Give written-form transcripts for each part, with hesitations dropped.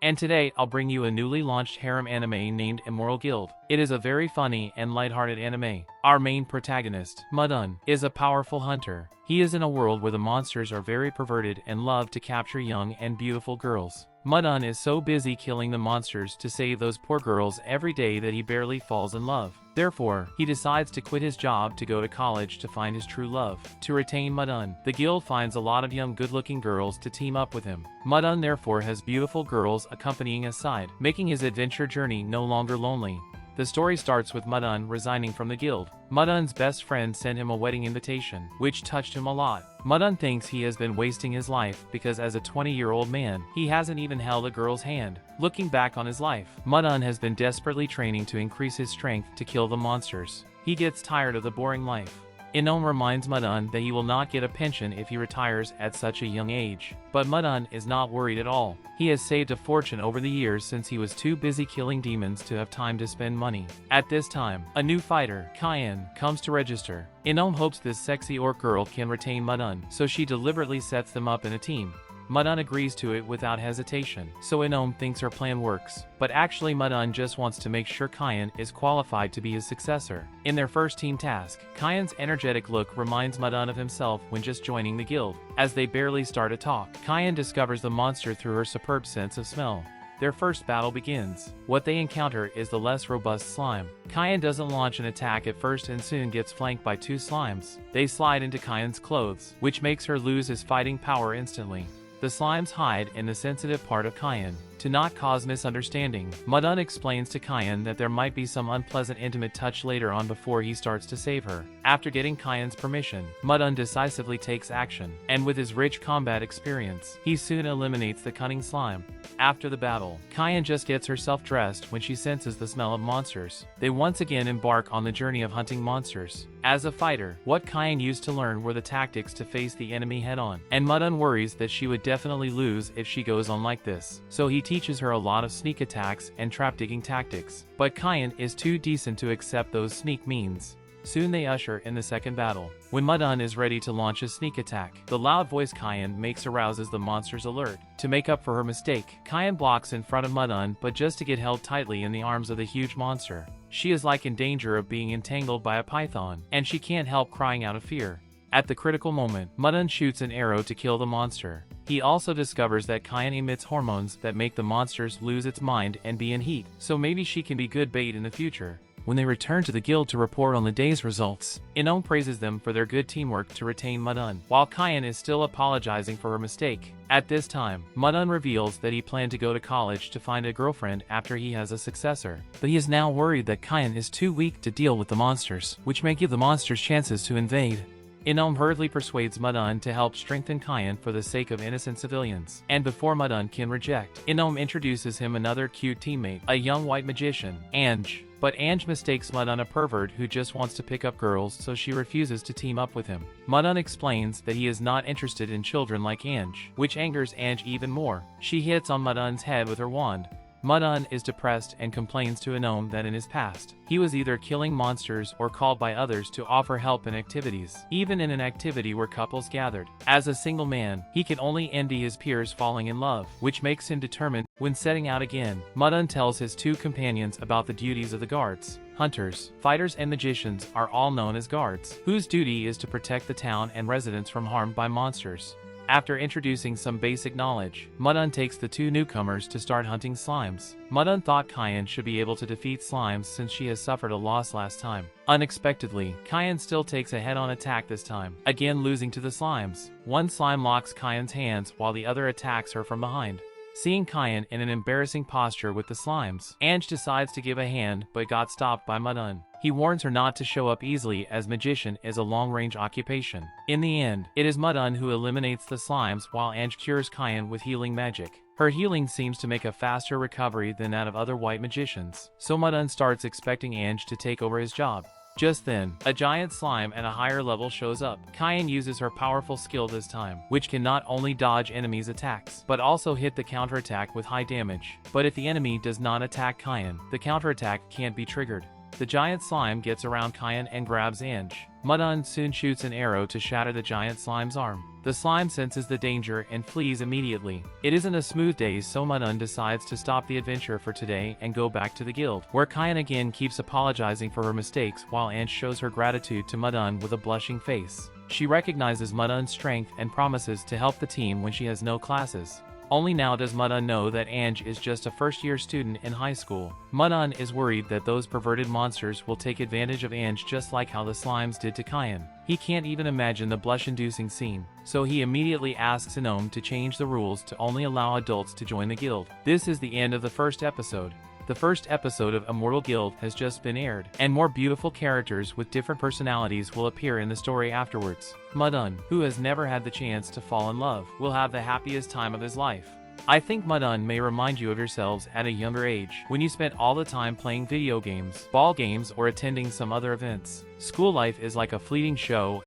and today I'll bring you a newly launched harem anime named Immoral Guild. It is a very funny and lighthearted anime. Our main protagonist, Mudun, is a powerful hunter. He is in a world where the monsters are very perverted and love to capture young and beautiful girls. Mudun is so busy killing the monsters to save those poor girls every day that he barely falls in love. Therefore, he decides to quit his job to go to college to find his true love. To retain Mudun, the guild finds a lot of young good-looking girls to team up with him. Mudun therefore has beautiful girls accompanying his side, making his adventure journey no longer lonely. The story starts with Mudun resigning from the guild. Mudun's best friend sent him a wedding invitation, which touched him a lot. Mudun thinks he has been wasting his life because as a 20-year-old man, he hasn't even held a girl's hand. Looking back on his life, Mudun has been desperately training to increase his strength to kill the monsters. He gets tired of the boring life. Inom reminds Mudun that he will not get a pension if he retires at such a young age. But Mudun is not worried at all. He has saved a fortune over the years since he was too busy killing demons to have time to spend money. At this time, a new fighter, Kyan, comes to register. Inom hopes this sexy orc girl can retain Mudun, so she deliberately sets them up in a team. Mudun agrees to it without hesitation, so Inom thinks her plan works. But actually Mudun just wants to make sure Kyan is qualified to be his successor. In their first team task, Kyan's energetic look reminds Mudun of himself when just joining the guild. As they barely start to talk, Kyan discovers the monster through her superb sense of smell. Their first battle begins. What they encounter is the less robust slime. Kyan doesn't launch an attack at first and soon gets flanked by two slimes. They slide into Kyan's clothes, which makes her lose his fighting power instantly. The slimes hide in the sensitive part of Kyan. To not cause misunderstanding, Mudun explains to Kyan that there might be some unpleasant intimate touch later on before he starts to save her. After getting Kyan's permission, Mudun decisively takes action, and with his rich combat experience, he soon eliminates the cunning slime. After the battle, Kyan just gets herself dressed when she senses the smell of monsters. They once again embark on the journey of hunting monsters. As a fighter, what Kyan used to learn were the tactics to face the enemy head-on, and Mudun worries that she would definitely lose if she goes on like this. So he teaches her a lot of sneak attacks and trap-digging tactics. But Kyan is too decent to accept those sneak means. Soon they usher in the second battle. When Mudun is ready to launch a sneak attack, the loud voice Kyan makes arouses the monster's alert. To make up for her mistake, Kyan blocks in front of Mudun, but just to get held tightly in the arms of the huge monster. She is like in danger of being entangled by a python, and she can't help crying out of fear. At the critical moment, Mudun shoots an arrow to kill the monster. He also discovers that Kyan emits hormones that make the monsters lose its mind and be in heat, so maybe she can be good bait in the future. When they return to the guild to report on the day's results, Inom praises them for their good teamwork to retain Mudun, while Kyan is still apologizing for her mistake. At this time, Mudun reveals that he planned to go to college to find a girlfriend after he has a successor. But he is now worried that Kyan is too weak to deal with the monsters, which may give the monsters chances to invade. Inom hurriedly persuades Mudun to help strengthen Kyan for the sake of innocent civilians. And before Mudun can reject, Inom introduces him another cute teammate, a young white magician, Ange. But Ange mistakes Mudun a pervert who just wants to pick up girls, so she refuses to team up with him. Mudun explains that he is not interested in children like Ange, which angers Ange even more. She hits on Mudun's head with her wand. Mudun is depressed and complains to Inom that in his past, he was either killing monsters or called by others to offer help in activities, even in an activity where couples gathered. As a single man, he can only envy his peers falling in love, which makes him determined. When setting out again, Mudun tells his two companions about the duties of the guards. Hunters, fighters and magicians are all known as guards, whose duty is to protect the town and residents from harm by monsters. After introducing some basic knowledge, Mudun takes the two newcomers to start hunting slimes. Mudun thought Kyan should be able to defeat slimes since she has suffered a loss last time. Unexpectedly, Kyan still takes a head-on attack this time, again losing to the slimes. One slime locks Kyan's hands while the other attacks her from behind. Seeing Kyan in an embarrassing posture with the slimes, Ange decides to give a hand but got stopped by Mudun. He warns her not to show up easily as magician is a long-range occupation. In the end, it is Mudun who eliminates the slimes while Ange cures Kyan with healing magic. Her healing seems to make a faster recovery than that of other white magicians, so Mudun starts expecting Ange to take over his job. Just then, a giant slime at a higher level shows up. Kyan uses her powerful skill this time, which can not only dodge enemies' attacks, but also hit the counterattack with high damage. But if the enemy does not attack Kyan, the counterattack can't be triggered. The giant slime gets around Kyan and grabs Ange. Mudun soon shoots an arrow to shatter the giant slime's arm. The slime senses the danger and flees immediately. It isn't a smooth day, so Mudun decides to stop the adventure for today and go back to the guild, where Kyan again keeps apologizing for her mistakes while Ange shows her gratitude to Mudun with a blushing face. She recognizes Mudun's strength and promises to help the team when she has no classes. Only now does Mudun know that Ange is just a first-year student in high school. Mudun is worried that those perverted monsters will take advantage of Ange just like how the slimes did to Kyan. He can't even imagine the blush-inducing scene, so he immediately asks Inome to change the rules to only allow adults to join the guild. This is the end of the first episode. The first episode of Immortal Guild has just been aired, and more beautiful characters with different personalities will appear in the story afterwards. Mudun, who has never had the chance to fall in love, will have the happiest time of his life. I think Mudun may remind you of yourselves at a younger age, when you spent all the time playing video games, ball games, or attending some other events. School life is like a fleeting show.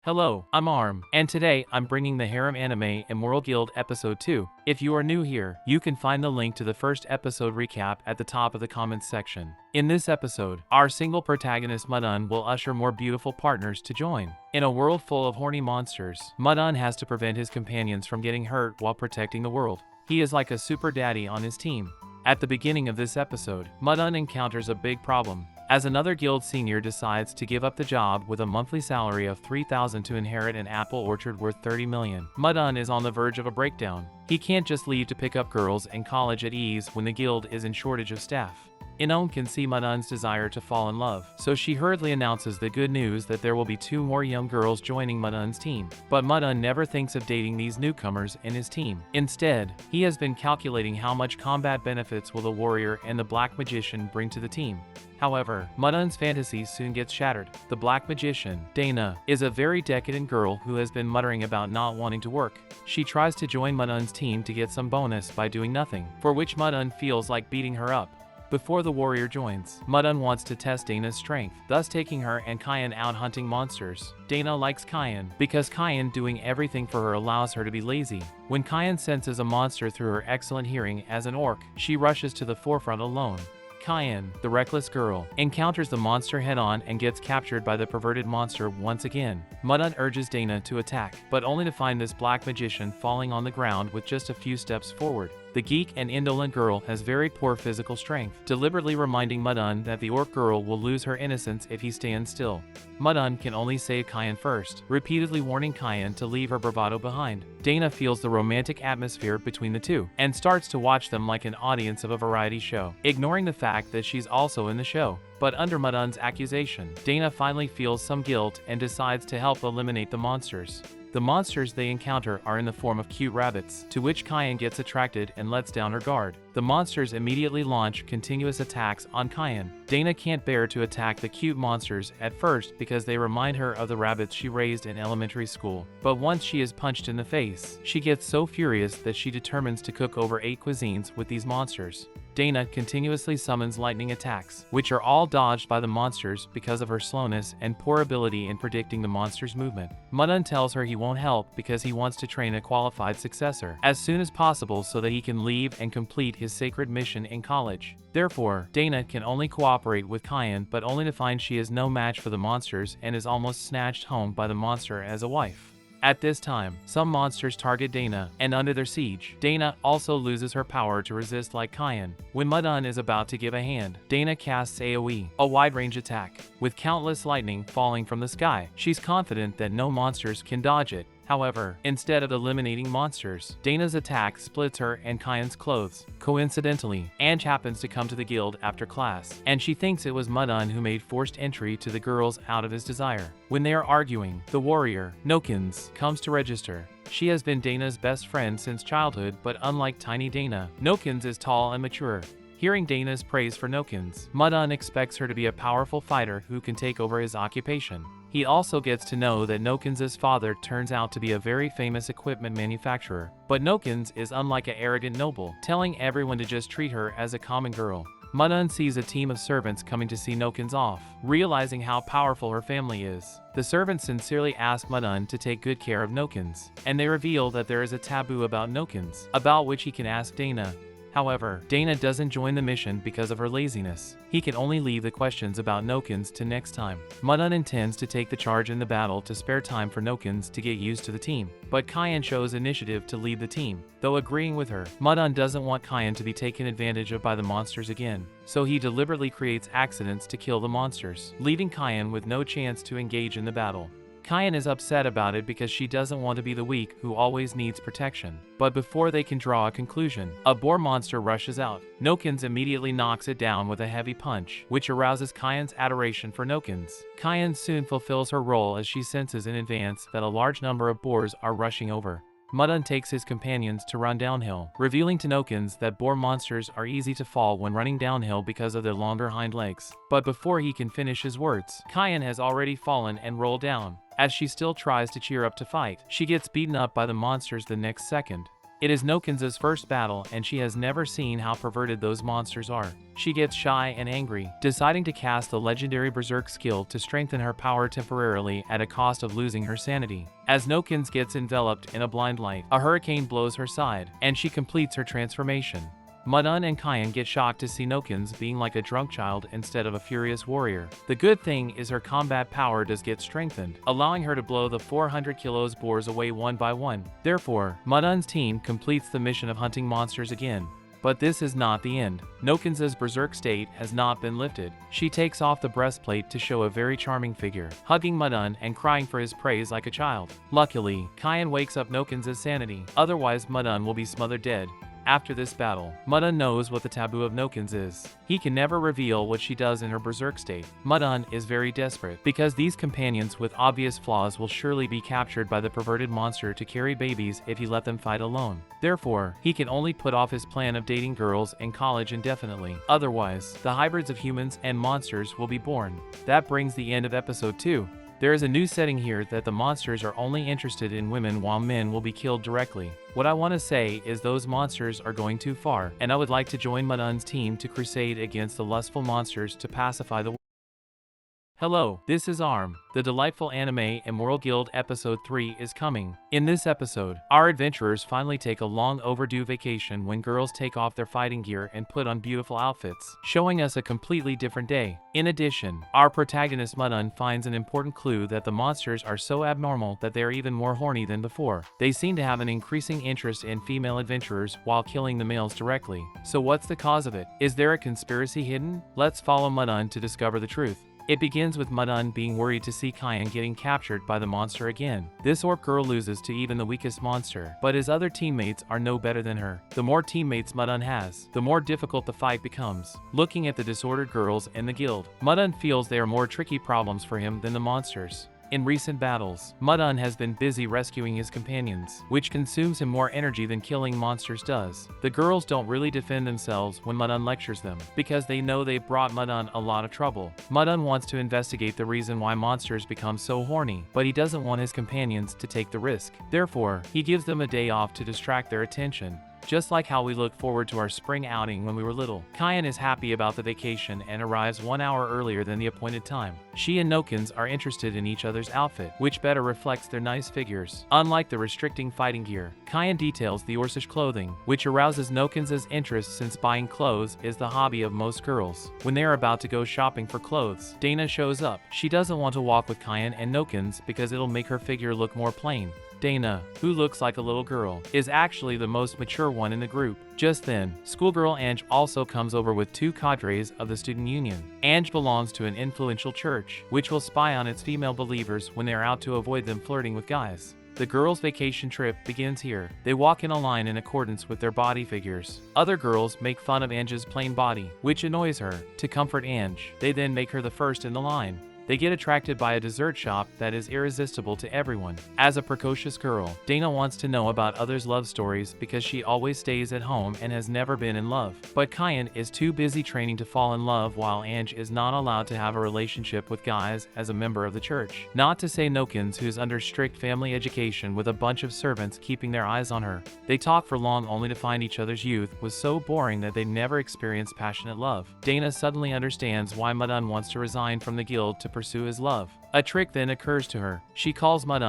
Hello, I'm Arm, and today I'm bringing the Harem Anime Immortal Guild Episode 2. If you are new here, you can find the link to the first episode recap at the top of the comments section. In this episode, our single protagonist Mudun will usher more beautiful partners to join. In a world full of horny monsters, Mudun has to prevent his companions from getting hurt while protecting the world. He is like a super daddy on his team. At the beginning of this episode, Mudun encounters a big problem, as another guild senior decides to give up the job with a monthly salary of 3,000 to inherit an apple orchard worth 30 million. Mudun is on the verge of a breakdown. He can't just leave to pick up girls in college at ease when the guild is in shortage of staff. Inome can see Mudun's desire to fall in love, so she hurriedly announces the good news that there will be 2 more young girls joining Mudun's team. But Mudun never thinks of dating these newcomers in his team. Instead, he has been calculating how much combat benefits will the warrior and the black magician bring to the team. However, Mudun's fantasy soon gets shattered. The black magician, Dana, is a very decadent girl who has been muttering about not wanting to work. She tries to join Mudun's team to get some bonus by doing nothing, for which Mudun feels like beating her up. Before the warrior joins, Mudun wants to test Dana's strength, thus taking her and Kyan out hunting monsters. Dana likes Kyan because Kyan doing everything for her allows her to be lazy. When Kyan senses a monster through her excellent hearing as an orc, she rushes to the forefront alone. Kyan, the reckless girl, encounters the monster head-on and gets captured by the perverted monster once again. Mudun urges Dana to attack, but only to find this black magician falling on the ground with just a few steps forward. The geek and indolent girl has very poor physical strength, deliberately reminding Mudun that the orc girl will lose her innocence if he stands still. Mudun can only save Kyan first, repeatedly warning Kyan to leave her bravado behind. Dana feels the romantic atmosphere between the two, and starts to watch them like an audience of a variety show, ignoring the fact that she's also in the show. But under Mudun's accusation, Dana finally feels some guilt and decides to help eliminate the monsters. The monsters they encounter are in the form of cute rabbits, to which Kyan gets attracted and lets down her guard. The monsters immediately launch continuous attacks on Kyan. Dana can't bear to attack the cute monsters at first because they remind her of the rabbits she raised in elementary school. But once she is punched in the face, she gets so furious that she determines to cook over 8 cuisines with these monsters. Dana continuously summons lightning attacks, which are all dodged by the monsters because of her slowness and poor ability in predicting the monster's movement. Mudun tells her he won't help because he wants to train a qualified successor as soon as possible so that he can leave and complete his sacred mission in college. Therefore, Dana can only cooperate with Kyan, but only to find she is no match for the monsters and is almost snatched home by the monster as a wife. At this time, some monsters target Dana, and under their siege, Dana also loses her power to resist like Kyan. When Mudun is about to give a hand, Dana casts AoE, a wide-range attack, with countless lightning falling from the sky. She's confident that no monsters can dodge it. However, instead of eliminating monsters, Dana's attack splits her and Kyan's clothes. Coincidentally, Ange happens to come to the guild after class, and she thinks it was Mudun who made forced entry to the girls out of his desire. When they are arguing, the warrior, Nokins, comes to register. She has been Dana's best friend since childhood, but unlike tiny Dana, Nokins is tall and mature. Hearing Dana's praise for Nokins, Mudun expects her to be a powerful fighter who can take over his occupation. He also gets to know that Nokins' father turns out to be a very famous equipment manufacturer. But Nokins is unlike an arrogant noble, telling everyone to just treat her as a common girl. Mudun sees a team of servants coming to see Nokins off, realizing how powerful her family is. The servants sincerely ask Mudun to take good care of Nokins, and they reveal that there is a taboo about Nokins, about which he can ask Dana. However, Dana doesn't join the mission because of her laziness. He can only leave the questions about Nokins to next time. Mudun intends to take the charge in the battle to spare time for Nokins to get used to the team, but Kyan shows initiative to lead the team. Though agreeing with her, Mudun doesn't want Kyan to be taken advantage of by the monsters again, so he deliberately creates accidents to kill the monsters, leaving Kyan with no chance to engage in the battle. Kyan is upset about it because she doesn't want to be the weak who always needs protection. But before they can draw a conclusion, a boar monster rushes out. Nokins immediately knocks it down with a heavy punch, which arouses Kyan's adoration for Nokins. Kyan soon fulfills her role as she senses in advance that a large number of boars are rushing over. Mudun takes his companions to run downhill, revealing to Nokins that boar monsters are easy to fall when running downhill because of their longer hind legs. But before he can finish his words, Kyan has already fallen and rolled down. As she still tries to cheer up to fight, she gets beaten up by the monsters the next second. It is Nokins' first battle, and she has never seen how perverted those monsters are. She gets shy and angry, deciding to cast the legendary Berserk skill to strengthen her power temporarily at a cost of losing her sanity. As Nokins gets enveloped in a blind light, a hurricane blows her side, and she completes her transformation. Mudun and Kyan get shocked to see Nokins being like a drunk child instead of a furious warrior. The good thing is her combat power does get strengthened, allowing her to blow the 400 kilos boars away one by one. Therefore, Mudun's team completes the mission of hunting monsters again. But this is not the end. Nokins' berserk state has not been lifted. She takes off the breastplate to show a very charming figure, hugging Mudun and crying for his praise like a child. Luckily, Kyan wakes up Nokins' sanity, otherwise Mudun will be smothered dead. After this battle, Mudun knows what the taboo of Nokins is. He can never reveal what she does in her berserk state. Mudun is very desperate, because these companions with obvious flaws will surely be captured by the perverted monster to carry babies if he let them fight alone. Therefore, he can only put off his plan of dating girls in college indefinitely. Otherwise, the hybrids of humans and monsters will be born. That brings the end of episode 2. There is a new setting here that the monsters are only interested in women while men will be killed directly. What I want to say is those monsters are going too far, and I would like to join Mudun's team to crusade against the lustful monsters to pacify the world. Hello, this is Arm. The delightful anime Immoral Guild episode 3 is coming. In this episode, our adventurers finally take a long overdue vacation when girls take off their fighting gear and put on beautiful outfits, showing us a completely different day. In addition, our protagonist Mudun finds an important clue that the monsters are so abnormal that they are even more horny than before. They seem to have an increasing interest in female adventurers while killing the males directly. So what's the cause of it? Is there a conspiracy hidden? Let's follow Mudun to discover the truth. It begins with Mudun being worried to see Kyan getting captured by the monster again. This orc girl loses to even the weakest monster, but his other teammates are no better than her. The more teammates Mudun has, the more difficult the fight becomes. Looking at the disordered girls in the guild, Mudun feels they are more tricky problems for him than the monsters. In recent battles, Mudun has been busy rescuing his companions, which consumes him more energy than killing monsters does. The girls don't really defend themselves when Mudun lectures them, because they know they've brought Mudun a lot of trouble. Mudun wants to investigate the reason why monsters become so horny, but he doesn't want his companions to take the risk. Therefore, he gives them a day off to distract their attention. Just like how we looked forward to our spring outing when we were little. Kyan is happy about the vacation and arrives 1 hour earlier than the appointed time. She and Nokins are interested in each other's outfit, which better reflects their nice figures. Unlike the restricting fighting gear, Kyan details the Orcish clothing, which arouses Nokins' interest since buying clothes is the hobby of most girls. When they are about to go shopping for clothes, Dana shows up. She doesn't want to walk with Kyan and Nokins because it'll make her figure look more plain. Dana, who looks like a little girl, is actually the most mature one in the group. Just then, schoolgirl Ange also comes over with 2 cadres of the student union. Ange belongs to an influential church, which will spy on its female believers when they are out to avoid them flirting with guys. The girls' vacation trip begins here. They walk in a line in accordance with their body figures. Other girls make fun of Ange's plain body, which annoys her. To comfort Ange, they then make her the first in the line. They get attracted by a dessert shop that is irresistible to everyone. As a precocious girl, Dana wants to know about others' love stories because she always stays at home and has never been in love. But Kyan is too busy training to fall in love while Ange is not allowed to have a relationship with guys as a member of the church. Not to say Nokins, who's under strict family education with a bunch of servants keeping their eyes on her. They talk for long only to find each other's youth was so boring that they never experienced passionate love. Dana suddenly understands why Mudun wants to resign from the guild to pursue his love. A trick then occurs to her. She calls Mudun